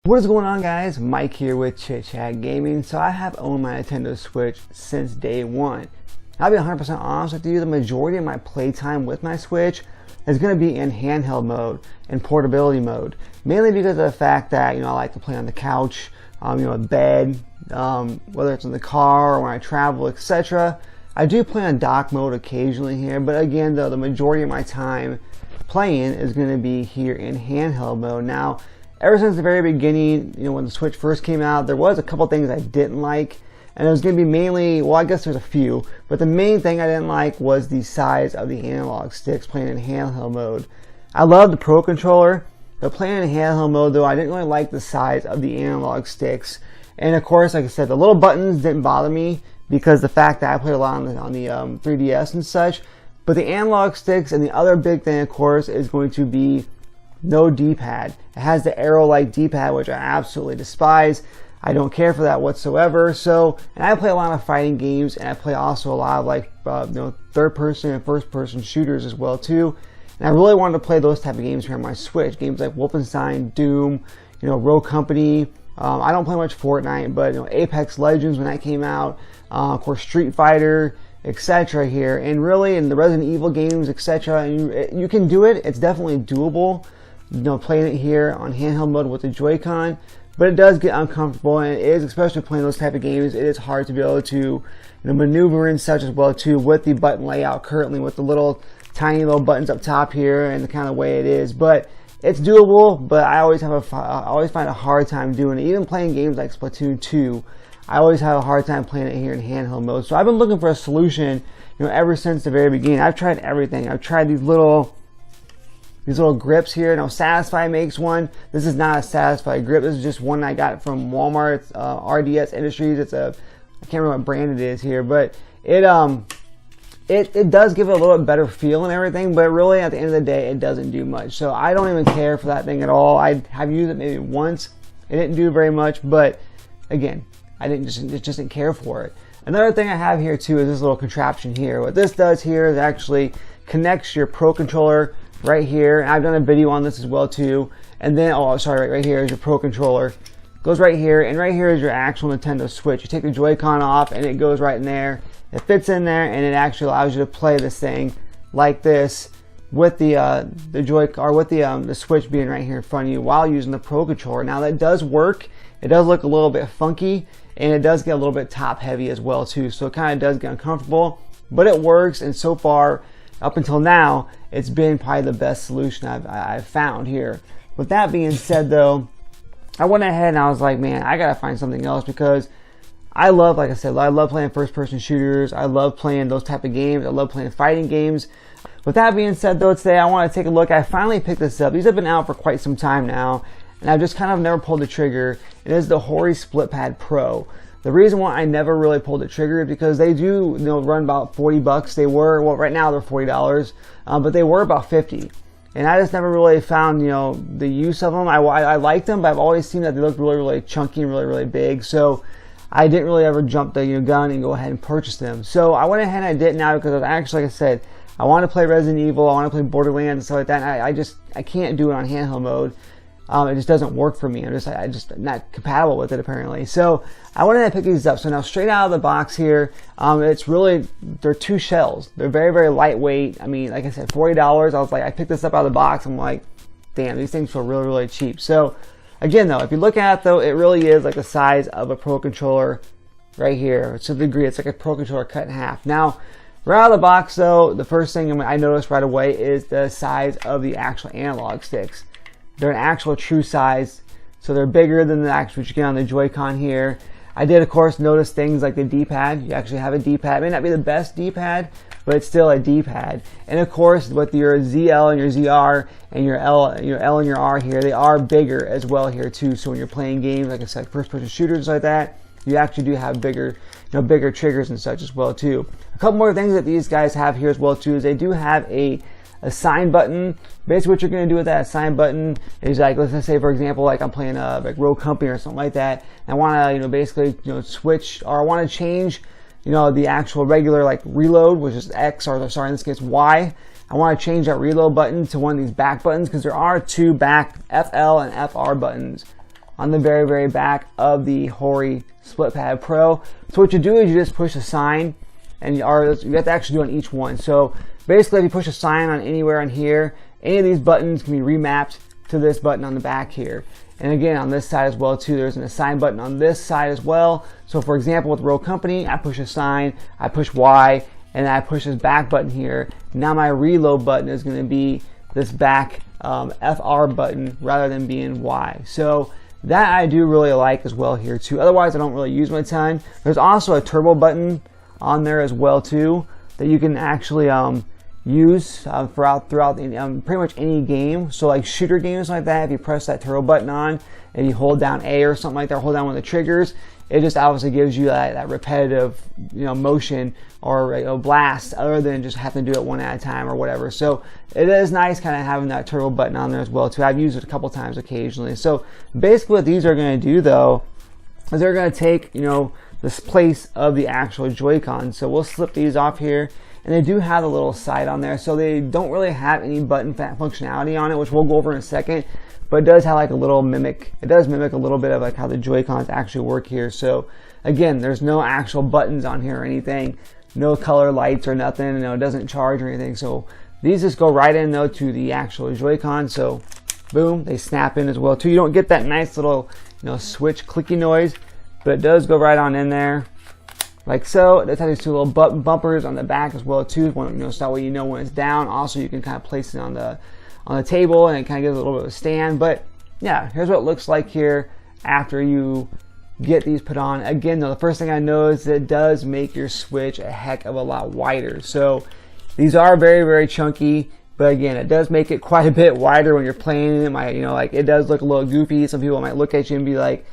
What is going on, guys? Mike here with Chit Chat Gaming. So I have owned my Nintendo Switch since day one. I'll be 100% honest with you, the majority of my playtime with my Switch is going to be in handheld mode and portability mode. Mainly because of the fact that, I like to play on the couch, in bed, whether it's in the car or when I travel, etc. I do play on dock mode occasionally here, but again, though, the majority of my time playing is going to be here in handheld mode. Now, ever since the very beginning, when the Switch first came out, there was a couple things I didn't like. And it was going to be mainly, well, I guess there's a few, but the main thing I didn't like was the size of the analog sticks playing in handheld mode. I love the Pro Controller, but playing in handheld mode, though, I didn't really like the size of the analog sticks. And of course, like I said, the little buttons didn't bother me because the fact that I played a lot on the 3DS and such. But the analog sticks, and the other big thing, of course, is going to be no D-pad. It has the arrow-like D-pad, which I absolutely despise. I don't care for that whatsoever. So, and I play a lot of fighting games, and I play also a lot of third-person and first-person shooters as well too. And I really wanted to play those type of games here on my Switch. Games like Wolfenstein, Doom, Rogue Company. I don't play much Fortnite, but Apex Legends when that came out. Of course, Street Fighter, etc. here, and really in the Resident Evil games, etc. You can do it. It's definitely doable. Playing it here on handheld mode with the Joy-Con, but it does get uncomfortable, and it is, especially playing those type of games, it is hard to be able to maneuver and such as well too with the button layout currently, with the little tiny little buttons up top here and the kind of way it is. But it's doable, but I always find a hard time doing it. Even playing games like Splatoon 2, I always have a hard time playing it here in handheld mode. So I've been looking for a solution, ever since the very beginning. I've tried everything. I've tried these little grips here. Now, Satisfy makes one. This is not a Satisfy grip. This is just one I got from Walmart. It's RDS Industries. I can't remember what brand it is here, but it does give it a little bit better feel and everything, but really at the end of the day, it doesn't do much. So I don't even care for that thing at all. I have used it maybe once. It didn't do very much, but again, I just didn't care for it. Another thing I have here too is this little contraption here. What this does here is actually connects your Pro Controller right here, and I've done a video on this as well too. And then, right here is your Pro Controller. Goes right here, and right here is your actual Nintendo Switch. You take the Joy-Con off, and it goes right in there. It fits in there, and it actually allows you to play this thing like this with the Switch being right here in front of you while using the Pro Controller. Now that does work. It does look a little bit funky, and it does get a little bit top heavy as well too. So it kind of does get uncomfortable, but it works. And so far, up until now, it's been probably the best solution I've found here. With that being said, though, I went ahead and I was like, man, I gotta find something else, because I love, like I said, I love playing first-person shooters. I love playing those type of games. I love playing fighting games. With that being said, though, today I want to take a look. I finally picked this up. These have been out for quite some time now, and I've just kind of never pulled the trigger. It is the Hori Split Pad Pro. The reason why I never really pulled the trigger is because they do run about 40 bucks. They were, well, right now they're $40, but they were about 50. And I just never really found, the use of them. I liked them, but I've always seen that they look really, really chunky and really, really big. So I didn't really ever jump the gun and go ahead and purchase them. So I went ahead and I did now because I was actually, like I said, I want to play Resident Evil. I want to play Borderlands and stuff like that. And I can't do it on handheld mode. It just doesn't work for me. I'm just not compatible with it, apparently. So I went ahead and picked these up. So now, straight out of the box here, they're two shells. They're very, very lightweight. I mean, like I said, $40. I picked this up out of the box. I'm like, damn, these things feel really, really cheap. So again, though, if you look at it, though, it really is like the size of a Pro Controller right here. To the degree, it's like a Pro Controller cut in half. Now, right out of the box, though, the first thing I noticed right away is the size of the actual analog sticks. They're an actual true size, so they're bigger than the actual what you get on the Joy-Con here. I did, of course, notice things like the D-pad. You actually have a D-pad. It may not be the best D-pad, but it's still a D-pad. And of course, with your ZL and your ZR and your L and your R here, they are bigger as well here too. So when you're playing games, like I said, first-person shooters like that, you actually do have bigger triggers and such as well too. A couple more things that these guys have here as well too is they do have a sign button. Basically, what you're going to do with that sign button is, like, let's say, for example, like I'm playing like Rogue Company or something like that, and I want to, basically, switch, or I want to change, the actual regular like reload, which is X, or sorry, in this case Y. I want to change that reload button to one of these back buttons, because there are two back FL and FR buttons on the very back of the Hori Split Pad Pro. So what you do is you just push a sign, and you have to actually do on each one. So basically, if you push a sign on anywhere on here, any of these buttons can be remapped to this button on the back here. And again, on this side as well too, there's an assign button on this side as well. So for example, with Row Company, I push assign, I push Y, and I push this back button here. Now my reload button is going to be this back FR button rather than being Y. So that I do really like as well here too. Otherwise, I don't really use my ton. There's also a turbo button on there as well too that you can actually use throughout pretty much any game. So like shooter games like that, if you press that turbo button on and you hold down A or something like that, hold down one of the triggers, it just obviously gives you that repetitive motion or blast, other than just having to do it one at a time or whatever. So it is nice kind of having that turbo button on there as well too. I've used it a couple times occasionally. So basically what these are going to do though is they're going to take this place of the actual Joy-Con. So we'll slip these off here, and they do have a little side on there, so they don't really have any button functionality on it, which we'll go over in a second, but it does have like a little mimic. It does mimic a little bit of like how the Joy-Cons actually work here. So again, there's no actual buttons on here or anything, no color lights or nothing, it doesn't charge or anything. So these just go right in though to the actual Joy-Con. So boom, they snap in as well too. You don't get that nice little switch clicky noise, but it does go right on in there, like so. It does have these two little bumpers on the back as well too. So that way when it's down. Also, you can kind of place it on the table, and it kind of gives it a little bit of a stand. But yeah, here's what it looks like here after you get these put on. Again, though, the first thing I know is that it does make your Switch a heck of a lot wider. So these are very chunky. But again, it does make it quite a bit wider when you're playing. It might, like it does look a little goofy. Some people might look at you and be like,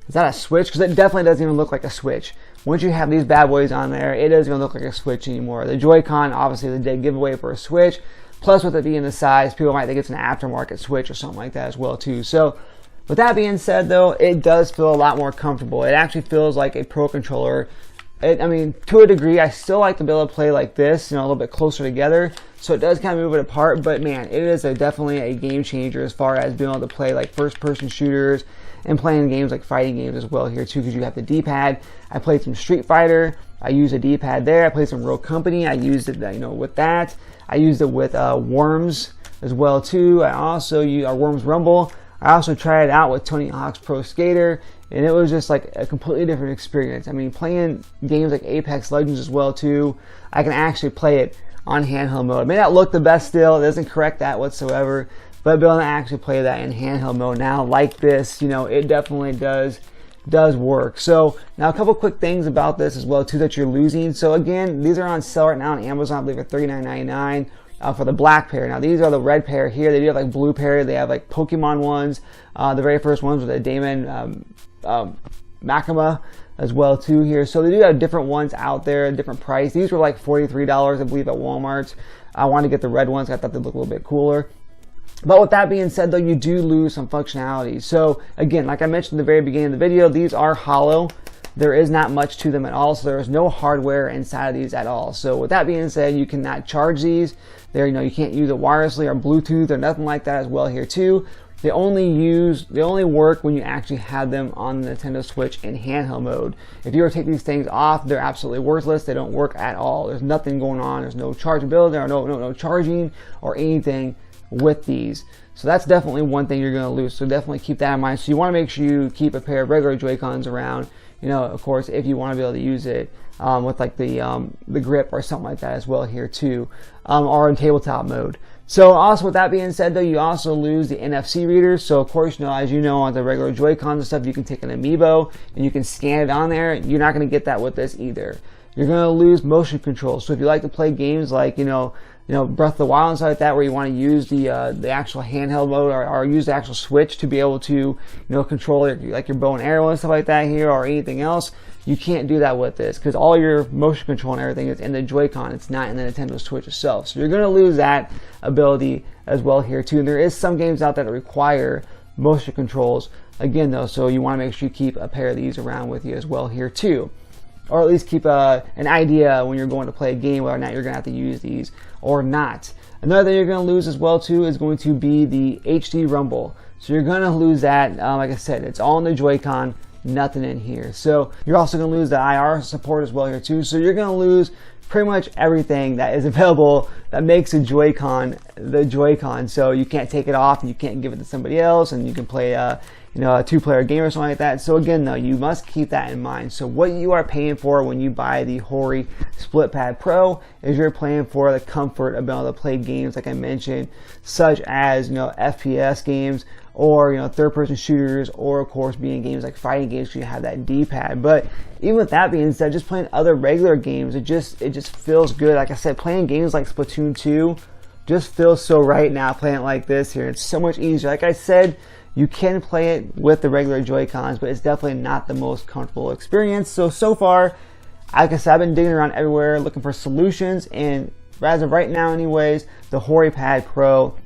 is that a Switch? Because it definitely doesn't even look like a Switch. Once you have these bad boys on there, it doesn't even look like a Switch anymore. The Joy-Con, obviously, the dead giveaway for a Switch. Plus, with it being the size, people might think it's an aftermarket Switch or something like that as well, too. So, with that being said, though, it does feel a lot more comfortable. It actually feels like a Pro Controller. To a degree, I still like to be able to play like this, a little bit closer together. So it does kind of move it apart, but man, it is definitely a game changer as far as being able to play like first-person shooters and playing games like fighting games as well here too, because you have the D-pad. I played some Street Fighter. I used a D-pad there. I played some Row Company. I used it, with that. I used it with Worms as well too. I also use Worms Rumble. I also tried it out with Tony Hawk's Pro Skater, and it was just like a completely different experience. Playing games like Apex Legends as well too, I can actually play it on handheld mode. It may not look the best still, it doesn't correct that whatsoever, but being able to actually play that in handheld mode now like this, it definitely does work. So now a couple quick things about this as well too that you're losing. So again, these are on sale right now on Amazon, I believe for $39.99 for the black pair. Now these are the red pair here. They do have like blue pair. They have like Pokemon ones. The very first ones with a Damon Makama as well too here. So they do have different ones out there, a different price. These were like $43, I believe, at Walmart. I wanted to get the red ones. I thought they'd look a little bit cooler. But with that being said, though, you do lose some functionality. So again, like I mentioned at the very beginning of the video, these are hollow. There is not much to them at all, so there is no hardware inside of these at all. So with that being said, you cannot charge these. You can't use it wirelessly or Bluetooth or nothing like that as well here too. They only work when you actually have them on the Nintendo Switch in handheld mode. If you were to take these things off, they're absolutely worthless. They don't work at all. There's nothing going on. There's no chargeability or no charging or anything with these. So that's definitely one thing you're going to lose. So definitely keep that in mind. So you want to make sure you keep a pair of regular Joy-Cons around. Of course, if you want to be able to use it with like the grip or something like that as well here too, or in tabletop mode. So also with that being said, though, you also lose the NFC readers. So of course, as you know, on the regular Joy-Cons and stuff, you can take an amiibo and you can scan it on there. You're not going to get that with this either. You're going to lose motion control. So if you like to play games like Breath of the Wild and stuff like that, where you want to use the actual handheld mode or use the actual Switch to be able to control your bow and arrow and stuff like that here, or anything else, you can't do that with this because all your motion control and everything is in the Joy-Con. It's not in the Nintendo Switch itself. So you're going to lose that ability as well here too. And there is some games out there that require motion controls again though, so you want to make sure you keep a pair of these around with you as well here too. Or at least keep an idea when you're going to play a game whether or not you're going to have to use these or not. Another thing you're going to lose as well too is going to be the HD rumble. So you're going to lose that. Like I said, it's all in the Joy-Con, nothing in here. So you're also going to lose the IR support as well here too. So you're going to lose pretty much everything that is available that makes a Joy-Con the Joy-Con. So you can't take it off and you can't give it to somebody else, and you can play a two-player game or something like that. So again though, you must keep that in mind. So what you are paying for when you buy the Hori Split Pad Pro is you're paying for the comfort of being able to play games like I mentioned, such as FPS games, or third-person shooters, or of course being games like fighting games because you have that D-pad. But even with that being said, just playing other regular games, it just feels good. Like I said, playing games like Splatoon 2 just feels so right now, playing it like this here. It's so much easier. Like I said, you can play it with the regular Joy-Cons, but it's definitely not the most comfortable experience. So far, like I said, I've been digging around everywhere looking for solutions, and as of right now anyways, the Hori Pad Pro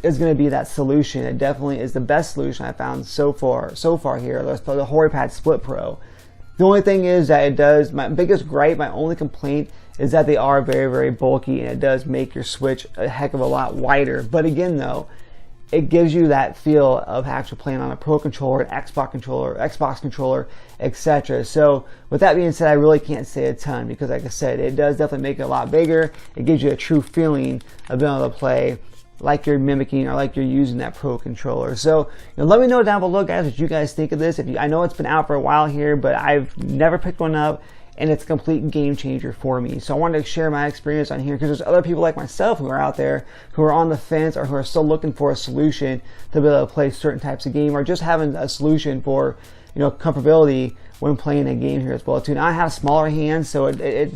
is going to be that solution. It definitely is the best solution I found so far here. Let's play the Hori Pad Split Pro. The only thing is that it does, my biggest gripe, my only complaint is that they are very, very bulky, and it does make your Switch a heck of a lot wider. But again though, it gives you that feel of actually playing on a Pro controller, an Xbox controller, etc. So with that being said, I really can't say a ton because like I said, it does definitely make it a lot bigger. It gives you a true feeling of being able to play like you're mimicking or like you're using that Pro controller. So let me know down below, guys, what you guys think of this. I know it's been out for a while here, but I've never picked one up, and it's a complete game changer for me. So I wanted to share my experience on here because there's other people like myself who are out there who are on the fence or who are still looking for a solution to be able to play certain types of game, or just having a solution for comfortability when playing a game here as well too. Now I have smaller hands, so it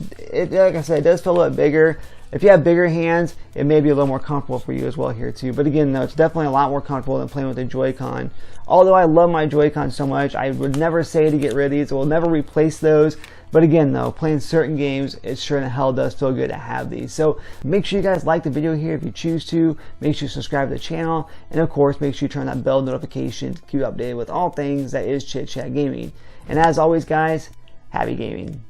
like I said, it does feel a little bit bigger. If you have bigger hands, it may be a little more comfortable for you as well here too. But again though, it's definitely a lot more comfortable than playing with the Joy-Con. Although I love my Joy-Con so much, I would never say to get rid of these. We'll never replace those. But again though, playing certain games, it sure in the hell does feel good to have these. So make sure you guys like the video here if you choose to. Make sure you subscribe to the channel. And of course, make sure you turn that bell notification to keep you updated with all things that is Chit Chat Gaming. And as always guys, happy gaming.